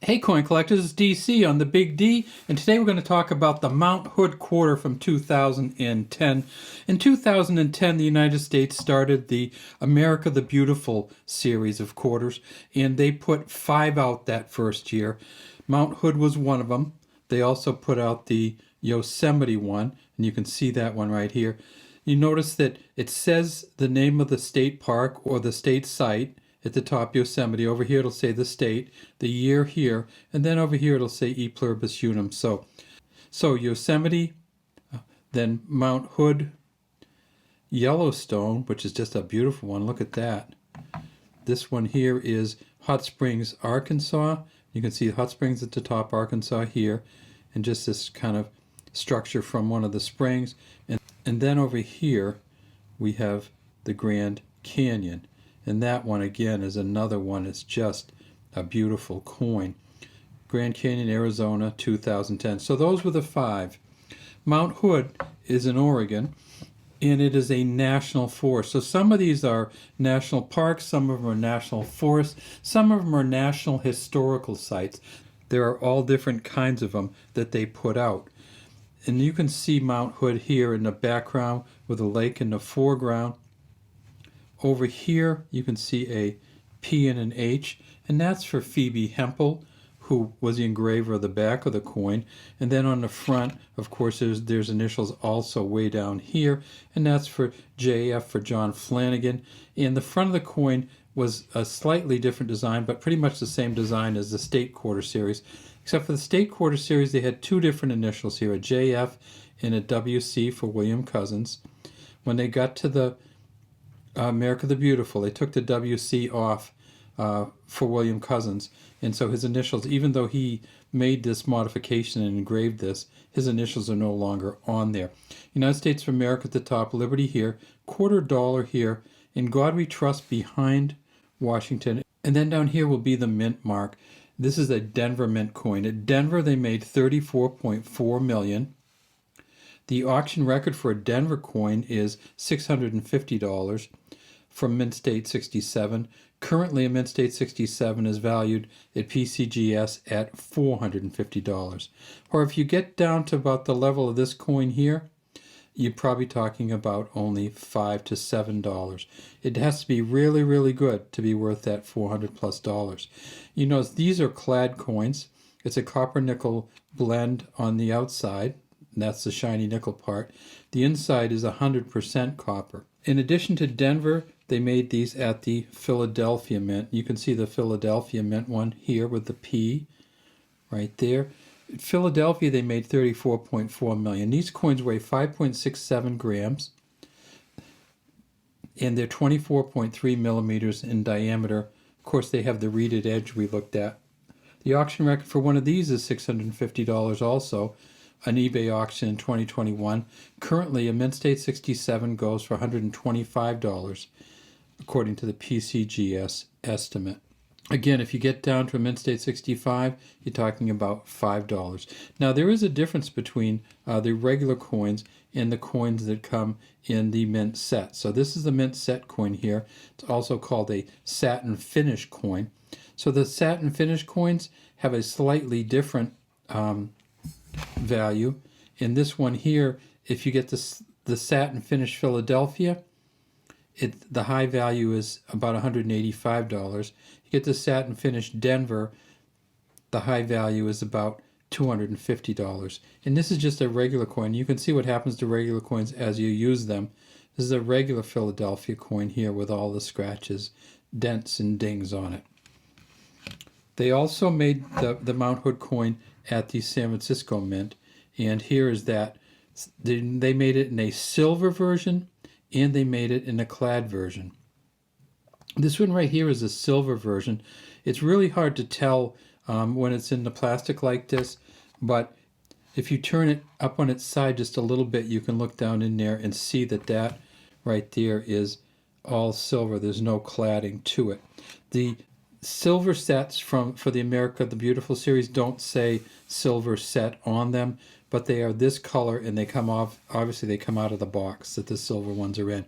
Hey coin collectors, it's DC on the Big D, and today we're going to talk about the Mount Hood quarter from 2010. In 2010, the United States started the America the Beautiful series of quarters, and they put 5 out that first year. Mount Hood was one of them. They also put out the Yosemite one, and you can see that one right here. You notice that it says the name of the state park or the state site at the top, Yosemite. Over here it'll say the state, the year here, and then over here it'll say E pluribus unum. So Yosemite, then Mount Hood, Yellowstone, which is just a beautiful one. Look at that. This one here is Hot Springs, Arkansas. You can see Hot Springs at the top, Arkansas here, and just this kind of structure from one of the springs. And then over here we have the Grand Canyon. And that one again is another one. It's just a beautiful coin. Grand Canyon, Arizona, 2010. So those were the 5. Mount Hood is in Oregon, and it is a national forest. So some of these are national parks, some of them are national forests, some of them are national historical sites. There are all different kinds of them that they put out. And you can see Mount Hood here in the background with a lake in the foreground. Over here you can see a P and an H, and that's for Phoebe Hempel, who was the engraver of the back of the coin. And then on the front, of course, there's initials also way down here, and that's for JF, for John Flanagan. And the front of the coin was a slightly different design, but pretty much the same design as the State Quarter Series. Except for the State Quarter Series, they had 2 different initials here, a JF and a WC for William Cousins. When they got to the America the Beautiful, they took the WC off for William Cousins, and so his initials, even though he made this modification and engraved this, his initials are no longer on there. United States of America at the top, Liberty here, $quarter here, In God We Trust behind Washington, and then down here will be the mint mark. This is a Denver mint coin. At Denver they made $34.4 million. The auction record for a Denver coin is $650 from Mint State 67. Currently, a Mint State 67 is valued at PCGS at $450. Or if you get down to about the level of this coin here, you're probably talking about only $5 to $7. It has to be really, really good to be worth that $400+. You notice these are clad coins. It's a copper nickel blend on the outside. That's the shiny nickel part. The inside is 100% copper. In addition to Denver, they made these at the Philadelphia Mint. You can see the Philadelphia Mint one here with the P right there. At Philadelphia, they made $34.4 million. These coins weigh 5.67 grams, and they're 24.3 millimeters in diameter. Of course, they have the reeded edge we looked at. The auction record for one of these is $650 also. An eBay auction in 2021. Currently, a Mint State 67 goes for $125, according to the PCGS estimate. Again, if you get down to a Mint State 65, you're talking about $5. Now, there is a difference between the regular coins and the coins that come in the mint set. So this is the mint set coin here. It's also called a satin finish coin. So the satin finish coins have a slightly different value. In this one here, if you get the satin finish Philadelphia, the high value is about $185. You get the satin finish Denver, the high value is about $250. And this is just a regular coin. You can see what happens to regular coins as you use them. This is a regular Philadelphia coin here with all the scratches, dents, and dings on it. They also made the Mount Hood coin at the San Francisco Mint, and here is that. They made it in a silver version, and they made it in a clad version. This one right here is a silver version. It's really hard to tell when it's in the plastic like this, but if you turn it up on its side just a little bit, you can look down in there and see that right there is all silver. There's no cladding to it. The silver sets for the America the Beautiful series don't say silver set on them, but they are this color, and they come off, obviously they come out of the box that the silver ones are in.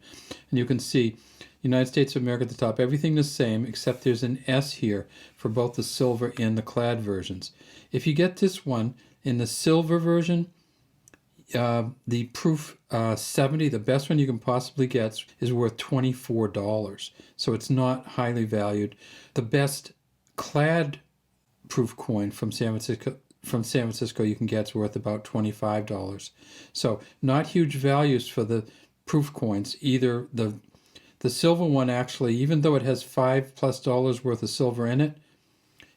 And you can see United States of America at the top. Everything the same, except there's an S here for both the silver and the clad versions. If you get this one in the silver version, the proof 70, the best one you can possibly get, is worth $24. So it's not highly valued. The best clad proof coin from San Francisco you can get is worth about $25. So not huge values for the proof coins. Either the silver one, actually, even though it has $5+ worth of silver in it,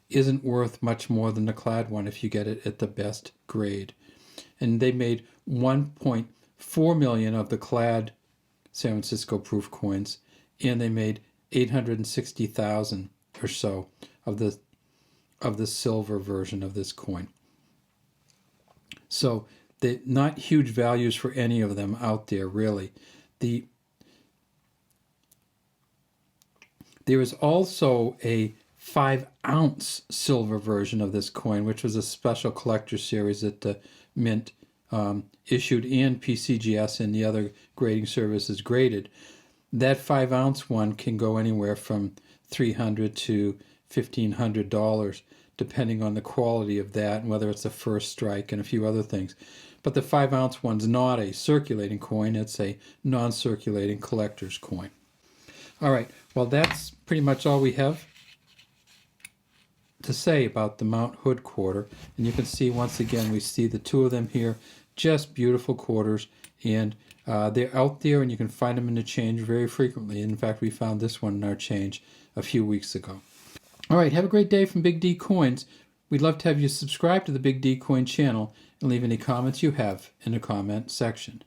isn't worth much more than the clad one if you get it at the best grade. And they made 1.4 million of the clad San Francisco proof coins, and they made 860,000 or so of the silver version of this coin. So they're not huge values for any of them out there, really. There is also a 5-ounce silver version of this coin, which was a special collector series that the Mint issued, and PCGS and the other grading services graded. That 5-ounce one can go anywhere from $300 to $1,500, depending on the quality of that and whether it's a first strike and a few other things. But the 5-ounce one's not a circulating coin, it's a non-circulating collector's coin. All right, well, that's pretty much all we have to say about the Mount Hood quarter. And you can see, once again, we see the two of them here, just beautiful quarters, and they're out there and you can find them in the change very frequently. In fact, we found this one in our change a few weeks ago. All right, have a great day from Big D Coins. We'd love to have you subscribe to the Big D Coin channel and leave any comments you have in the comment section.